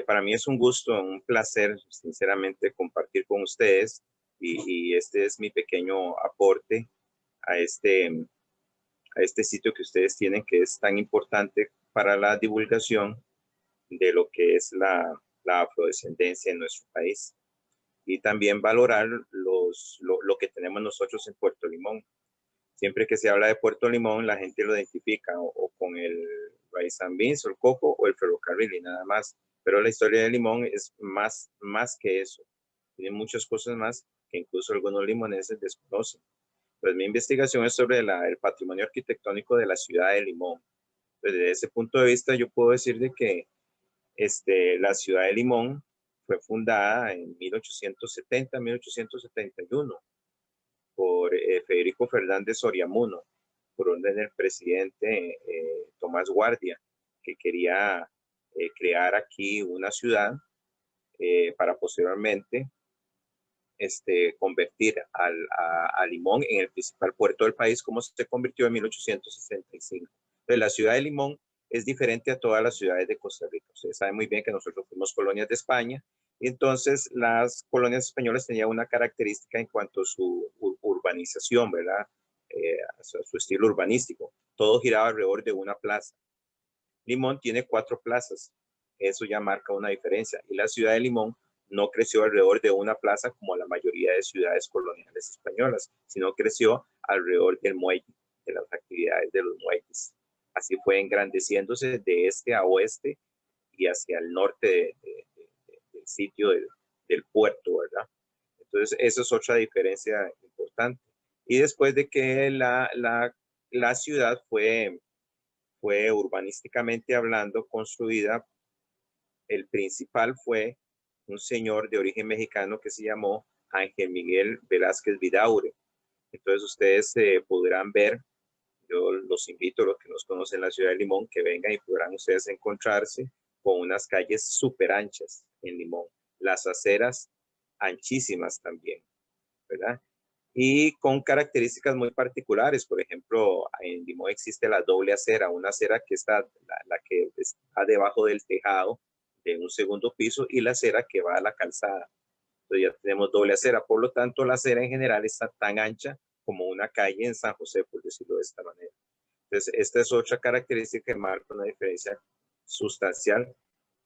Para mí es un gusto, un placer, sinceramente, compartir con ustedes y este es mi pequeño aporte a este sitio que ustedes tienen, que es tan importante para la divulgación de lo que es la afrodescendencia en nuestro país y también valorar lo que tenemos nosotros en Puerto Limón. Siempre que se habla de Puerto Limón, la gente lo identifica o con el rice and beans o el coco o el ferrocarril y nada más. Pero la historia de Limón es más que eso. Tiene muchas cosas más que incluso algunos limoneses desconocen. Pues mi investigación es sobre el patrimonio arquitectónico de la ciudad de Limón. Desde ese punto de vista, yo puedo decir de que la ciudad de Limón fue fundada en 1870, 1871 por Federico Fernández Soriamuno, por orden del presidente Tomás Guardia, que quería crear aquí una ciudad para posteriormente convertir a Limón en el principal puerto del país, como se convirtió en 1865. Entonces, la ciudad de Limón es diferente a todas las ciudades de Costa Rica. Ustedes saben muy bien que nosotros fuimos colonias de España, y entonces las colonias españolas tenían una característica en cuanto a su urbanización, ¿verdad? Su estilo urbanístico. Todo giraba alrededor de una plaza. Limón tiene 4 plazas. Eso ya marca una diferencia. Y la ciudad de Limón no creció alrededor de una plaza como la mayoría de ciudades coloniales españolas, sino creció alrededor del muelle, de las actividades de los muelles. Así fue engrandeciéndose de este a oeste y hacia el norte del sitio del puerto, ¿verdad? Entonces, eso es otra diferencia importante. Y después de que la ciudad fue urbanísticamente hablando construida, el principal fue un señor de origen mexicano que se llamó Ángel Miguel Velázquez Vidaure. Entonces ustedes podrán ver, yo los invito a los que nos conocen la ciudad de Limón, que vengan y podrán ustedes encontrarse con unas calles súper anchas en Limón, las aceras anchísimas también, ¿verdad? Y con características muy particulares. Por ejemplo, en Limón existe la doble acera, una acera que está, la que está debajo del tejado de un segundo piso y la acera que va a la calzada. Entonces ya tenemos doble acera, por lo tanto la acera en general está tan ancha como una calle en San José, por decirlo de esta manera. Entonces, esta es otra característica que marca una diferencia sustancial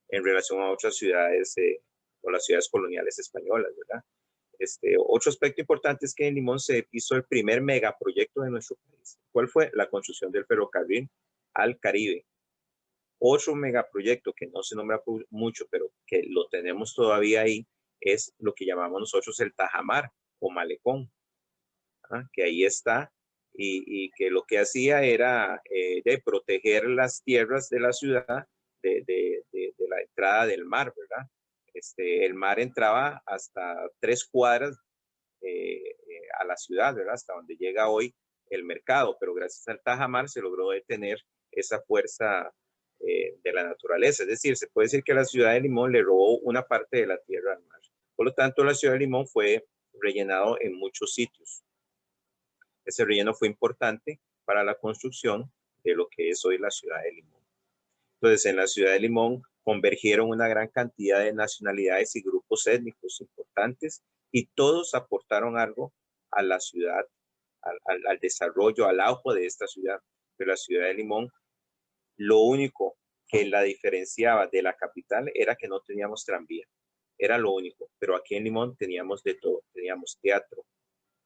en relación a otras ciudades o las ciudades coloniales españolas, ¿verdad? Otro aspecto importante es que en Limón se hizo el primer megaproyecto de nuestro país. ¿Cuál fue? La construcción del ferrocarril al Caribe. Otro megaproyecto que no se nombra mucho, pero que lo tenemos todavía ahí, es lo que llamamos nosotros el Tajamar o Malecón, ¿ah? Que ahí está y que lo que hacía era de proteger las tierras de la ciudad de la entrada del mar, ¿verdad? El mar entraba hasta 3 cuadras a la ciudad, ¿verdad? Hasta donde llega hoy el mercado, pero gracias al Tajamar se logró detener esa fuerza de la naturaleza. Es decir, se puede decir que la ciudad de Limón le robó una parte de la tierra al mar. Por lo tanto, la ciudad de Limón fue rellenado en muchos sitios. Ese relleno fue importante para la construcción de lo que es hoy la ciudad de Limón. Entonces, en la ciudad de Limón convergieron una gran cantidad de nacionalidades y grupos étnicos importantes y todos aportaron algo a la ciudad, al desarrollo, al auge de esta ciudad. Pero la ciudad de Limón, lo único que la diferenciaba de la capital era que no teníamos tranvía. Era lo único. Pero aquí en Limón teníamos de todo. Teníamos teatro,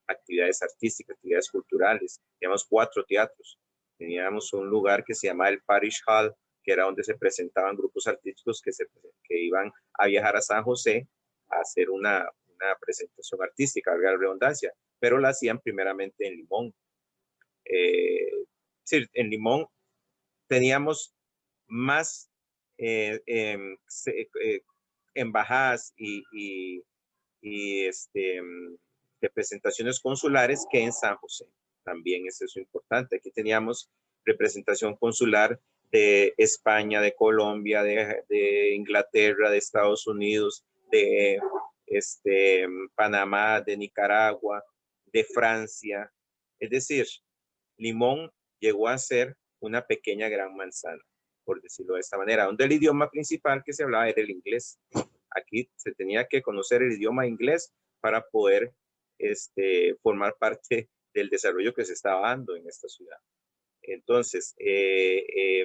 actividades artísticas, actividades culturales. Teníamos 4 teatros. Teníamos un lugar que se llamaba el Parish Hall, que era donde se presentaban grupos artísticos que iban a viajar a San José a hacer una presentación artística, valga la redundancia, pero la hacían primeramente en Limón. Sí, en Limón teníamos más embajadas y representaciones consulares que en San José. También es eso importante. Aquí teníamos representación consular de España, de Colombia, de Inglaterra, de Estados Unidos, de Panamá, de Nicaragua, de Francia. Es decir, Limón llegó a ser una pequeña gran manzana. por decirlo de esta manera, donde el idioma principal que se hablaba era el inglés. Aquí se tenía que conocer el idioma inglés para poder formar parte del desarrollo que se estaba dando en esta ciudad. Entonces,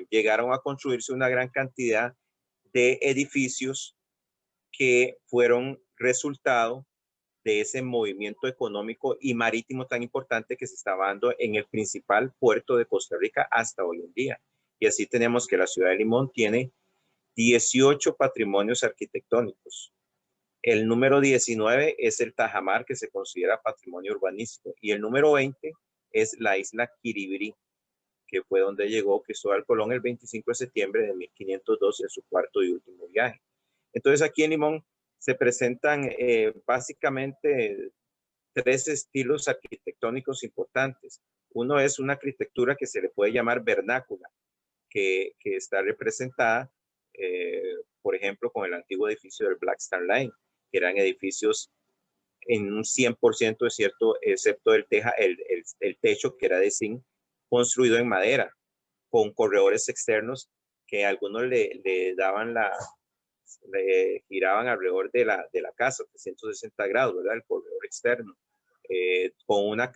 llegaron a construirse una gran cantidad de edificios que fueron resultado de ese movimiento económico y marítimo tan importante que se estaba dando en el principal puerto de Costa Rica hasta hoy en día. Y así tenemos que la ciudad de Limón tiene 18 patrimonios arquitectónicos. El número 19 es el Tajamar, que se considera patrimonio urbanístico, y el número 20 es la isla Quiribiri, que fue donde llegó Cristóbal Colón el 25 de septiembre de 1512 en su cuarto y último viaje. Entonces aquí en Limón se presentan básicamente tres estilos arquitectónicos importantes. Uno es una arquitectura que se le puede llamar vernácula, que está representada, por ejemplo, con el antiguo edificio del Black Star Line, que eran edificios en un 100% de cierto, excepto el techo, que era de zinc, construido en madera, con corredores externos que algunos le daban le giraban alrededor de la casa, 360 grados, ¿verdad? El corredor externo. Con una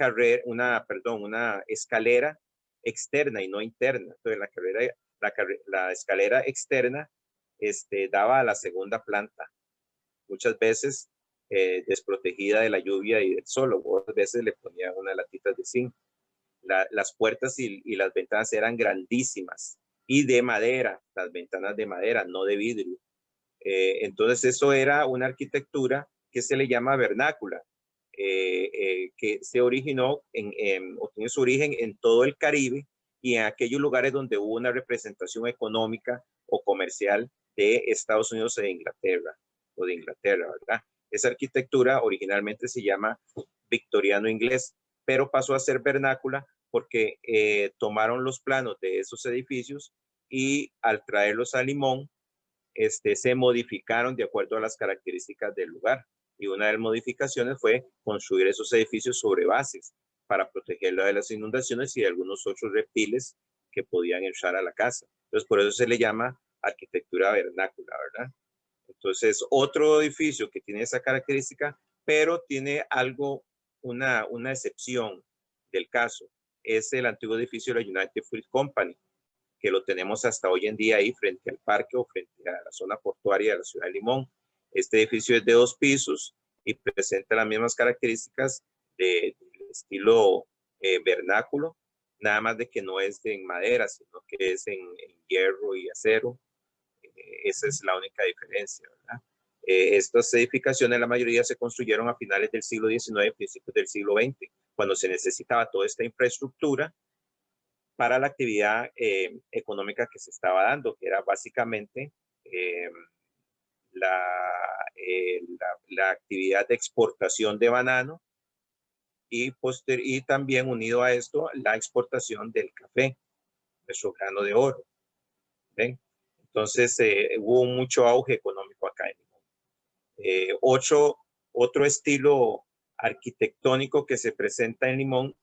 escalera externa y no interna. Entonces la escalera externa daba a la segunda planta, muchas veces desprotegida de la lluvia y del sol, o otras veces le ponían unas latitas de zinc. Las puertas y las ventanas eran grandísimas y de madera, las ventanas de madera, no de vidrio. Entonces eso era una arquitectura que se le llama vernácula, que se originó o tiene su origen en todo el Caribe y en aquellos lugares donde hubo una representación económica o comercial de Estados Unidos e Inglaterra, o de Inglaterra, ¿verdad? Esa arquitectura originalmente se llama victoriano inglés, pero pasó a ser vernácula porque tomaron los planos de esos edificios y al traerlos a Limón, se modificaron de acuerdo a las características del lugar. Y una de las modificaciones fue construir esos edificios sobre bases para protegerla de las inundaciones y de algunos otros reptiles que podían entrar a la casa. Entonces, por eso se le llama arquitectura vernácula, ¿verdad? Entonces, otro edificio que tiene esa característica, pero tiene algo, una excepción del caso, es el antiguo edificio de la United Fruit Company, que lo tenemos hasta hoy en día ahí frente al parque o frente a la zona portuaria de la ciudad de Limón. Este edificio es de 2 pisos y presenta las mismas características del estilo vernáculo, nada más de que no es en madera, sino que es en hierro y acero. Esa es la única diferencia, ¿verdad? Estas edificaciones, la mayoría se construyeron a finales del siglo XIX, principios del siglo XX, cuando se necesitaba toda esta infraestructura para la actividad económica que se estaba dando, que era básicamente la, la actividad de exportación de banano y también unido a esto la exportación del café, nuestro grano de oro. ¿Ven? Entonces hubo mucho auge económico acá en Limón. Otro estilo arquitectónico que se presenta en Limón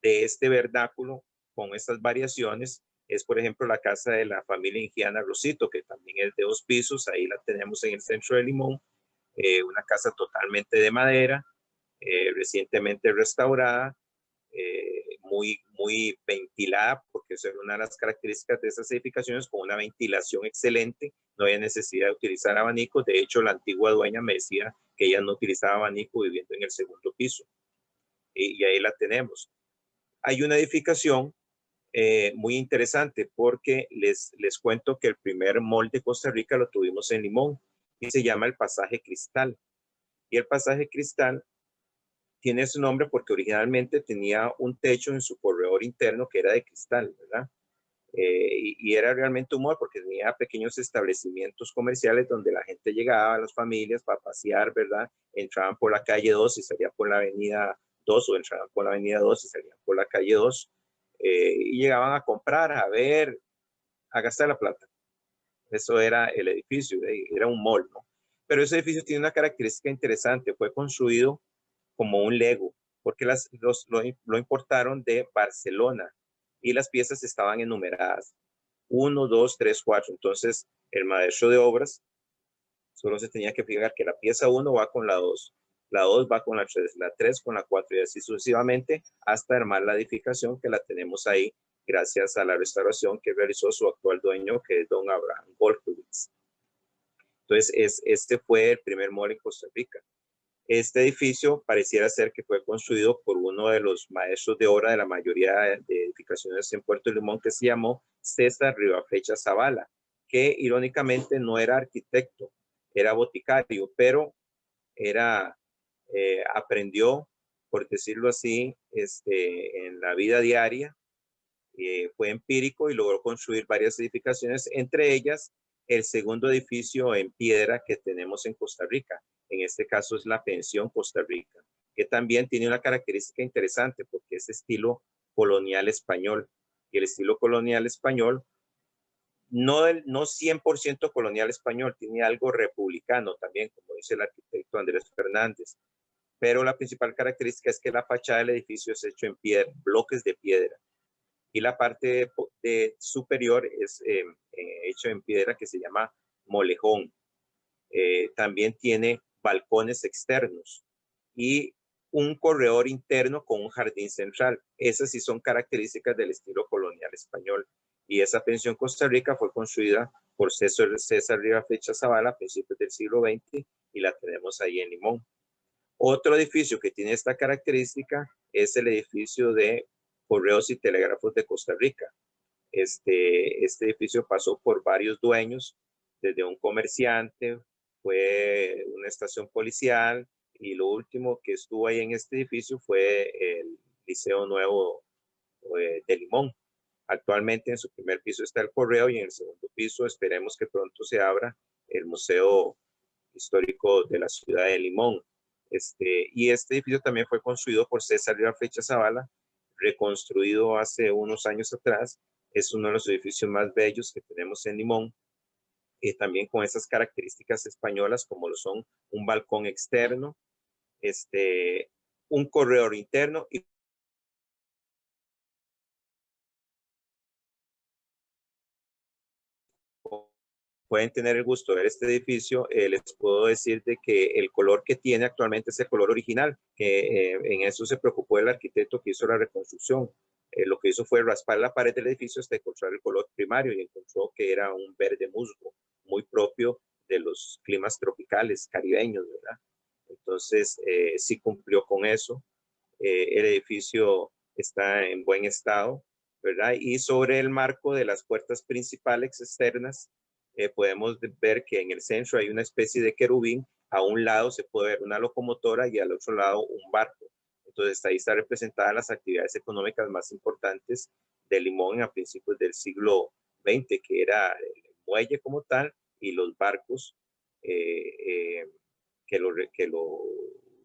de este vernáculo con estas variaciones es, por ejemplo, la casa de la familia Ingiana Rosito, que también es de 2 pisos, ahí la tenemos en el centro de Limón, una casa totalmente de madera, recientemente restaurada, muy ventilada, porque eso era una de las características de esas edificaciones, con una ventilación excelente, no había necesidad de utilizar abanicos. De hecho, la antigua dueña me decía que ella no utilizaba abanico viviendo en el segundo piso, y ahí la tenemos. Hay una edificación muy interesante porque les cuento que el primer mall de Costa Rica lo tuvimos en Limón y se llama el Pasaje Cristal. Y el Pasaje Cristal tiene su nombre porque originalmente tenía un techo en su corredor interno que era de cristal, ¿verdad? Y era realmente un mall porque tenía pequeños establecimientos comerciales donde la gente llegaba, las familias, para pasear, ¿verdad? Entraban por la calle 2 y salían por la avenida 2, o entraban por la avenida 2 y salían por la calle 2, y llegaban a comprar, a ver, a gastar la plata. Eso era el edificio, era un mall, ¿no? Pero ese edificio tiene una característica interesante, fue construido como un Lego, porque lo importaron de Barcelona y las piezas estaban enumeradas. 1, 2, 3, 4. Entonces, el maestro de obras solo se tenía que fijar que la pieza 1 va con la 2, la 2 va con la 3, la 3 con la 4 y así sucesivamente hasta armar la edificación que la tenemos ahí gracias a la restauración que realizó su actual dueño, que es don Abraham Golkowitz. Entonces, este fue el primer mall en Costa Rica. Este edificio pareciera ser que fue construido por uno de los maestros de obra de la mayoría de edificaciones en Puerto Limón, que se llamó César Rivafecha Zavala, que irónicamente no era arquitecto, era boticario, pero aprendió, por decirlo así, en la vida diaria, fue empírico y logró construir varias edificaciones, entre ellas el segundo edificio en piedra que tenemos en Costa Rica. En este caso es la Pensión Costa Rica, que también tiene una característica interesante porque es estilo colonial español. Y el estilo colonial español, no 100% colonial español, tiene algo republicano también, como dice el arquitecto Andrés Fernández. Pero la principal característica es que la fachada del edificio es hecho en piedra, bloques de piedra. Y la parte superior es hecho en piedra que se llama molejón. También tiene balcones externos y un corredor interno con un jardín central. Esas sí son características del estilo colonial español. Y esa pensión Costa Rica fue construida por César Rivafecha Zavala a principios del siglo XX y la tenemos ahí en Limón. Otro edificio que tiene esta característica es el edificio de Correos y Telégrafos de Costa Rica. Este edificio pasó por varios dueños, desde un comerciante, fue una estación policial y lo último que estuvo ahí en este edificio fue el Liceo Nuevo de Limón. Actualmente en su primer piso está el Correo y en el segundo piso esperemos que pronto se abra el Museo Histórico de la ciudad de Limón. Y este edificio también fue construido por César Rivafecha Zavala, reconstruido hace unos años atrás. Es uno de los edificios más bellos que tenemos en Limón, también con esas características españolas como lo son un balcón externo, un corredor interno y pueden tener el gusto de ver este edificio, les puedo decir de que el color que tiene actualmente es el color original, que en eso se preocupó el arquitecto que hizo la reconstrucción. Lo que hizo fue raspar la pared del edificio hasta encontrar el color primario y encontró que era un verde musgo, muy propio de los climas tropicales caribeños, ¿verdad? Entonces, sí cumplió con eso. El edificio está en buen estado, ¿verdad? Y sobre el marco de las puertas principales externas, podemos ver que en el centro hay una especie de querubín. A un lado se puede ver una locomotora y al otro lado un barco. Entonces ahí está representadas las actividades económicas más importantes de Limón a principios del siglo XX, que era el muelle como tal y los barcos que lo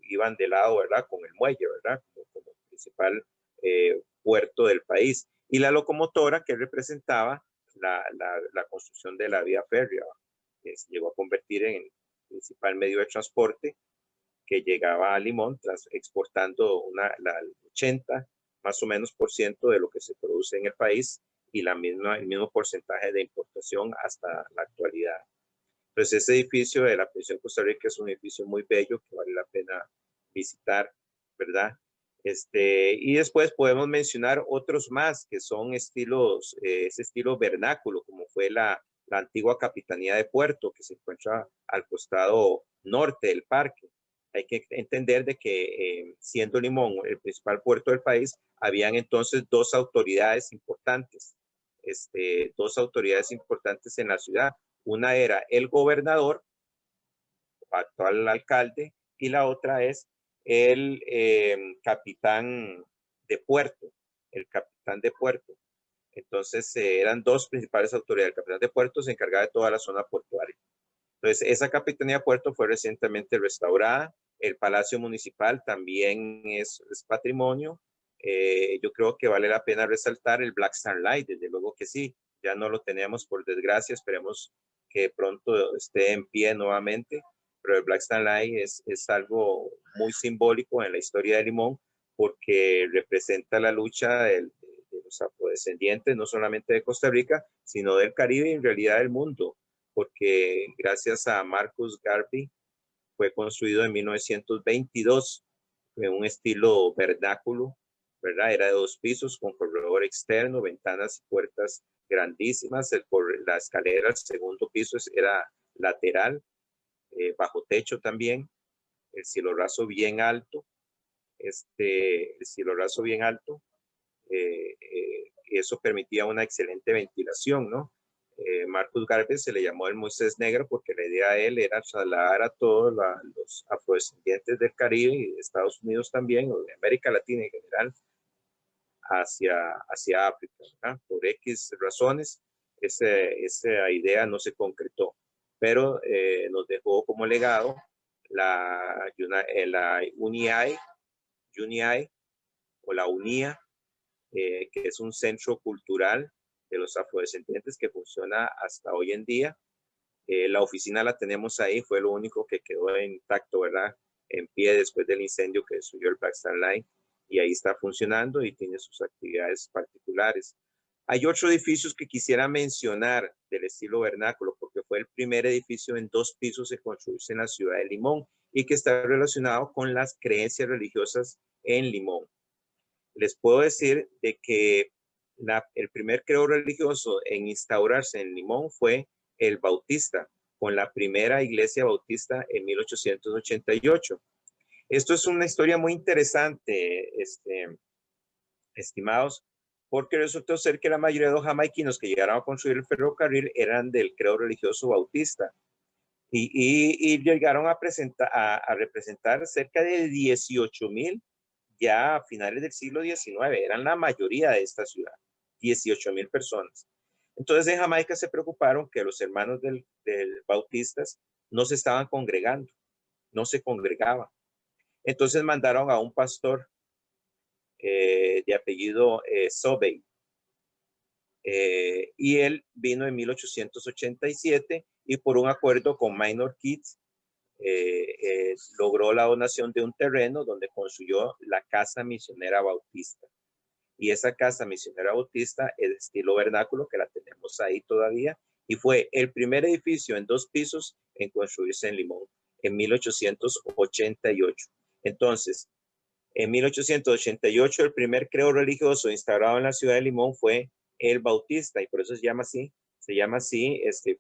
iban de lado, ¿verdad? Con el muelle, ¿verdad? Como principal puerto del país. Y la locomotora que representaba la construcción de la vía férrea, que se llegó a convertir en el principal medio de transporte que llegaba a Limón, exportando el 80 más o menos por ciento de lo que se produce en el país y el mismo porcentaje de importación hasta la actualidad. Entonces, ese edificio de la Pensión Costa Rica es un edificio muy bello que vale la pena visitar, ¿verdad? Y después podemos mencionar otros más que son estilos, ese estilo vernáculo, como fue la antigua Capitanía de Puerto, que se encuentra al costado norte del parque. Hay que entender de que siendo Limón el principal puerto del país, habían entonces dos autoridades importantes en la ciudad. Una era el gobernador, actual alcalde, y la otra es el capitán de puerto, el capitán de puerto. Entonces eran dos principales autoridades. El capitán de puerto se encargaba de toda la zona portuaria. Entonces esa capitanía de puerto fue recientemente restaurada. El Palacio Municipal también es patrimonio. Yo creo que vale la pena resaltar el Black Star Light, desde luego que sí, ya no lo tenemos por desgracia, esperemos que pronto esté en pie nuevamente, pero el Black Star Light es algo muy simbólico en la historia de Limón porque representa la lucha de los los afrodescendientes, no solamente de Costa Rica, sino del Caribe y en realidad del mundo, porque gracias a Marcus Garvey fue construido en 1922 en un estilo vernáculo, ¿verdad? Era de 2 pisos con corredor externo, ventanas y puertas grandísimas. La escalera al segundo piso era lateral, bajo techo también, el cielo raso bien alto, el cielo raso bien alto, eso permitía una excelente ventilación, ¿no? Marcus Garvey se le llamó el Moisés Negro porque la idea de él era trasladar a todos los afrodescendientes del Caribe y de Estados Unidos también, o de América Latina en general, hacia África, ¿verdad? Por X razones, esa idea no se concretó, pero nos dejó como legado la UNIAI o la UNIA, que es un centro cultural de los afrodescendientes que funciona hasta hoy en día. La oficina la tenemos ahí, fue lo único que quedó intacto, ¿verdad? En pie después del incendio que destruyó el Black Star Line, y ahí está funcionando y tiene sus actividades particulares. Hay otros edificios que quisiera mencionar del estilo vernáculo, porque fue el primer edificio en 2 pisos en construirse en la ciudad de Limón y que está relacionado con las creencias religiosas en Limón. Les puedo decir de que el primer credo religioso en instaurarse en Limón fue el Bautista, con la primera iglesia bautista en 1888. Esto es una historia muy interesante, estimados, porque resultó ser que la mayoría de los jamaiquinos que llegaron a construir el ferrocarril eran del credo religioso bautista y llegaron a representar cerca de 18,000 ya a finales del siglo XIX, eran la mayoría de esta ciudad, 18,000 personas. Entonces en Jamaica se preocuparon que los hermanos del bautistas no se estaban congregando, no se congregaban. Entonces mandaron a un pastor de apellido Sobey, y él vino en 1887 y por un acuerdo con Minor Keats logró la donación de un terreno donde construyó la Casa Misionera Bautista. Y esa Casa Misionera Bautista es de estilo vernáculo, que la tenemos ahí todavía, y fue el primer edificio en 2 pisos en construirse en Limón en 1888. Entonces, en 1888 el primer credo religioso instaurado en la ciudad de Limón fue el Bautista, y por eso se llama así,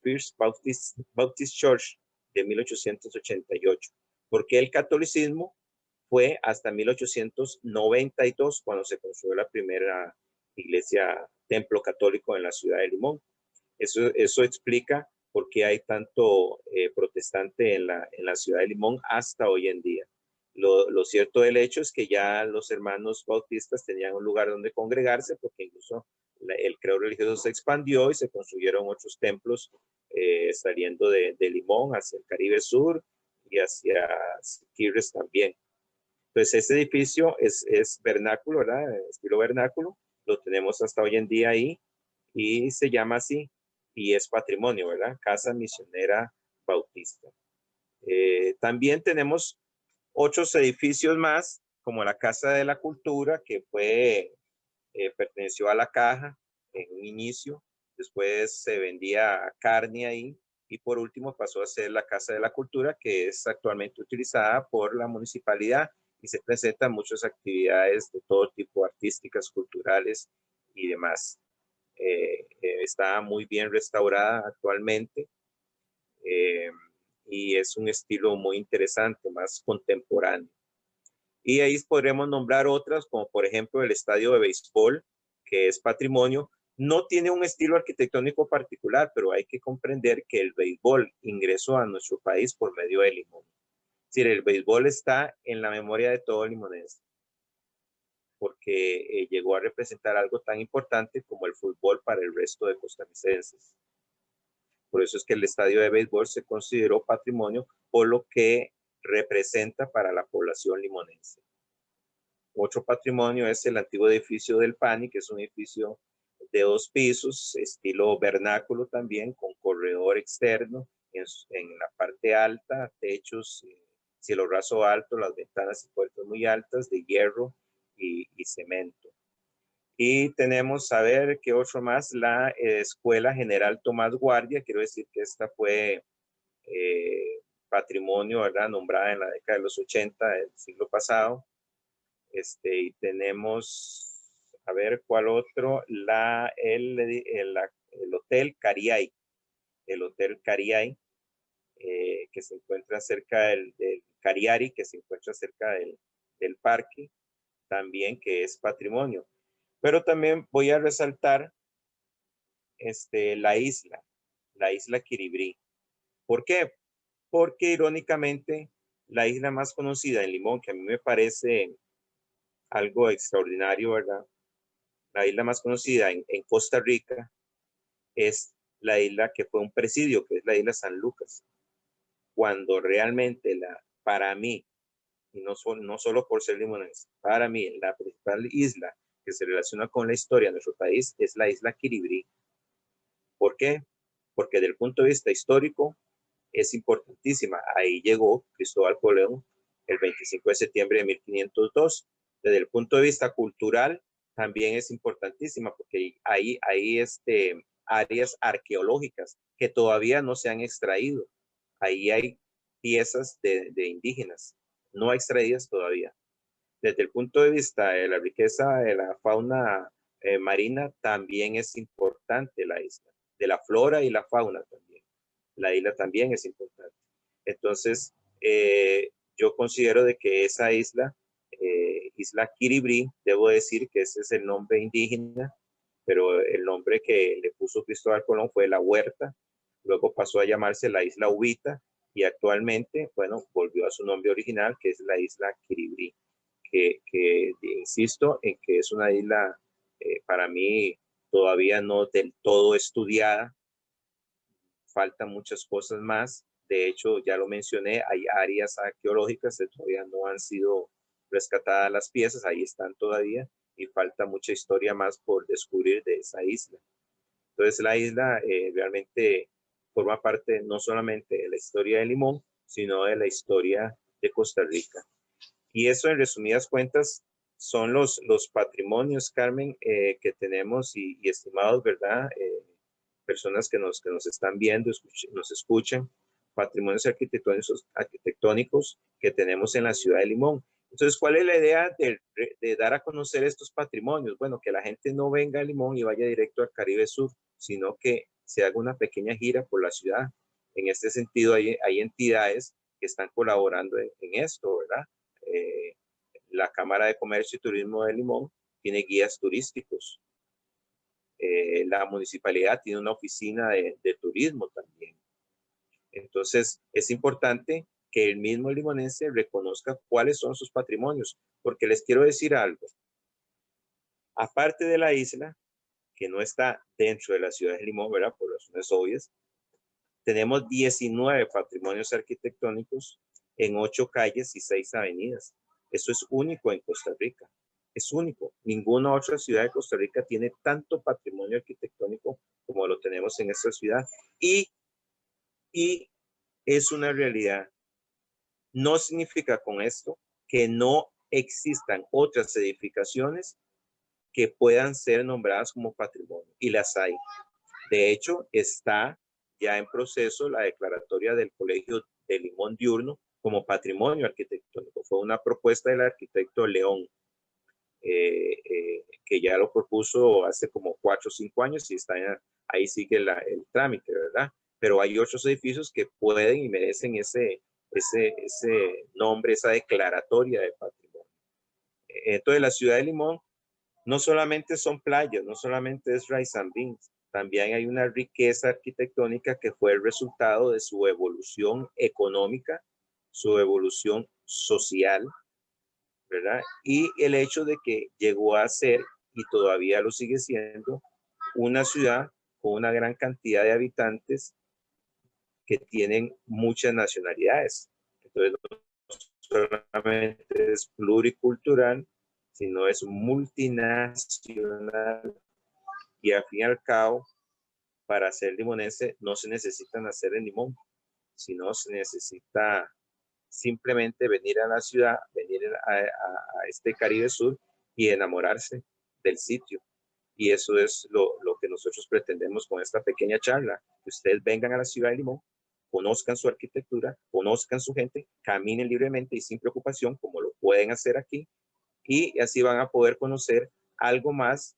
First Baptist Church de 1888, porque el catolicismo fue hasta 1892 cuando se construyó la primera iglesia, templo católico en la ciudad de Limón. Eso explica por qué hay tanto protestante en la ciudad de Limón hasta hoy en día. Lo cierto del hecho es que ya los hermanos bautistas tenían un lugar donde congregarse, porque incluso el credo religioso se expandió y se construyeron otros templos saliendo de Limón hacia el Caribe Sur y hacia Siquirres también. Entonces, ese edificio es vernáculo, ¿verdad? Estilo vernáculo, lo tenemos hasta hoy en día ahí y se llama así y es patrimonio, ¿verdad? Casa Misionera Bautista. También tenemos otros edificios más, como la Casa de la Cultura, que perteneció a la Caja en un inicio, después se vendía carne ahí, y por último pasó a ser la Casa de la Cultura, que es actualmente utilizada por la municipalidad y se presentan muchas actividades de todo tipo, artísticas, culturales y demás. Está muy bien restaurada actualmente y es un estilo muy interesante, más contemporáneo. Y ahí podremos nombrar otras, como por ejemplo el estadio de béisbol, que es patrimonio. No tiene un estilo arquitectónico particular, pero hay que comprender que el béisbol ingresó a nuestro país por medio de Limón. Es decir, el béisbol está en la memoria de todo limonense, porque llegó a representar algo tan importante como el fútbol para el resto de costarricenses. Por eso es que el estadio de béisbol se consideró patrimonio por lo que representa para la población limonense. Otro patrimonio es el antiguo edificio del PANI, que es un edificio de 2 pisos, estilo vernáculo también, con corredor externo en la parte alta, techos, cielo raso alto, las ventanas y puertas muy altas de hierro y cemento. Y tenemos, a ver, ¿qué otro más? La Escuela General Tomás Guardia. Quiero decir que esta fue patrimonio, ¿verdad? Nombrada en la década de los 80 del siglo pasado. Y tenemos, a ver, ¿cuál otro? El Hotel Cariay. El Hotel Cariay, que se encuentra cerca del Cariari, que se encuentra cerca del parque, también que es patrimonio. Pero también voy a resaltar la isla Kiribrí. ¿Por qué? Porque irónicamente la isla más conocida en Limón, que a mí me parece algo extraordinario, ¿verdad? La isla más conocida en Costa Rica es la isla que fue un presidio, que es la isla San Lucas. Cuando realmente para mí, y no solo por ser limonense, para mí la principal isla que se relaciona con la historia de nuestro país es la isla Kiribrí. ¿Por qué? Porque desde el punto de vista histórico es importantísima. Ahí llegó Cristóbal Colón el 25 de septiembre de 1502. Desde el punto de vista cultural también es importantísima porque hay áreas arqueológicas que todavía no se han extraído. Ahí hay piezas de indígenas no extraídas todavía. Desde el punto de vista de la riqueza de la fauna marina, también es importante la isla, de la flora y la fauna también. La isla también es importante. Entonces, yo considero de que esa isla, isla Kiribrí, debo decir que ese es el nombre indígena, pero el nombre que le puso Cristóbal Colón fue La Huerta, luego pasó a llamarse la isla Ubita y actualmente, bueno, volvió a su nombre original, que es la isla Kiribrí, que insisto en que es una isla para mí todavía no del todo estudiada, faltan muchas cosas más. De hecho, ya lo mencioné, hay áreas arqueológicas que todavía no han sido rescatadas las piezas, ahí están todavía y falta mucha historia más por descubrir de esa isla. Entonces la isla realmente forma parte no solamente de la historia de Limón, sino de la historia de Costa Rica. Y eso en resumidas cuentas son los patrimonios, Carmen, que tenemos y estimados, ¿verdad? Personas que nos están viendo, nos escuchan, patrimonios arquitectónicos que tenemos en la ciudad de Limón. Entonces, ¿cuál es la idea de dar a conocer estos patrimonios? Bueno, que la gente no venga a Limón y vaya directo al Caribe Sur, sino que se haga una pequeña gira por la ciudad. En este sentido, hay entidades que están colaborando en esto, ¿verdad? Eh, la Cámara de Comercio y Turismo de Limón tiene guías turísticos. La municipalidad tiene una oficina de turismo también. Entonces, es importante que el mismo limonense reconozca cuáles son sus patrimonios, porque les quiero decir algo. Aparte de la isla, que no está dentro de la ciudad de Limón, ¿verdad? Por razones obvias, tenemos 19 patrimonios arquitectónicos en 8 calles y 6 avenidas. Eso es único en Costa Rica. Es único. Ninguna otra ciudad de Costa Rica tiene tanto patrimonio arquitectónico como lo tenemos en esta ciudad. Y es una realidad. No significa con esto que no existan otras edificaciones que puedan ser nombradas como patrimonio. Y las hay. De hecho, está ya en proceso la declaratoria del Colegio de Limón Diurno como patrimonio arquitectónico. Fue una propuesta del arquitecto León, que ya lo propuso hace como 4 o 5 años y está ahí sigue el trámite, ¿verdad? Pero hay otros edificios que pueden y merecen ese nombre, esa declaratoria de patrimonio. Entonces, la ciudad de Limón no solamente son playas, no solamente es rice and beans, también hay una riqueza arquitectónica que fue el resultado de su evolución económica, su evolución social, ¿verdad? Y el hecho de que llegó a ser, y todavía lo sigue siendo, una ciudad con una gran cantidad de habitantes que tienen muchas nacionalidades. Entonces, no solamente es pluricultural, sino es multinacional y al fin y al cabo, para ser limonense no se necesita nacer en Limón, sino se necesita simplemente venir a la ciudad, venir a este Caribe Sur y enamorarse del sitio. Y eso es lo que nosotros pretendemos con esta pequeña charla, que ustedes vengan a la ciudad de Limón, conozcan su arquitectura, conozcan su gente, caminen libremente y sin preocupación, como lo pueden hacer aquí, y así van a poder conocer algo más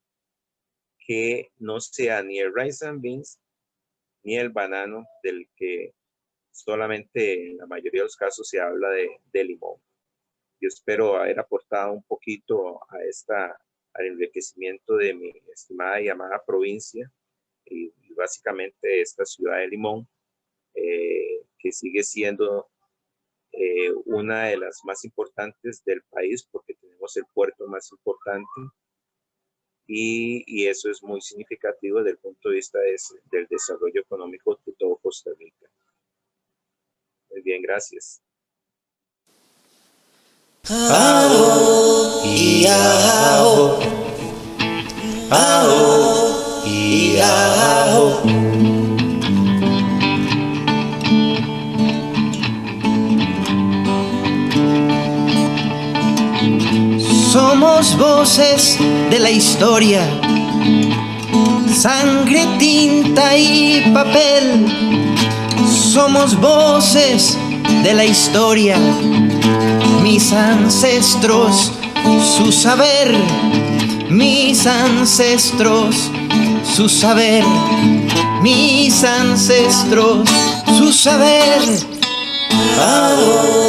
que no sea ni el rice and beans, ni el banano, del que solamente en la mayoría de los casos se habla de Limón. Yo espero haber aportado un poquito al enriquecimiento de mi estimada y amada provincia y básicamente esta ciudad de Limón, que sigue siendo una de las más importantes del país porque tenemos el puerto más importante y eso es muy significativo desde el punto de vista del desarrollo económico de todo Costa Rica. Muy bien, gracias. Somos voces de la historia, sangre, tinta y papel. Somos voces de la historia, mis ancestros, su saber, mis ancestros, su saber, mis ancestros, su saber. Ao,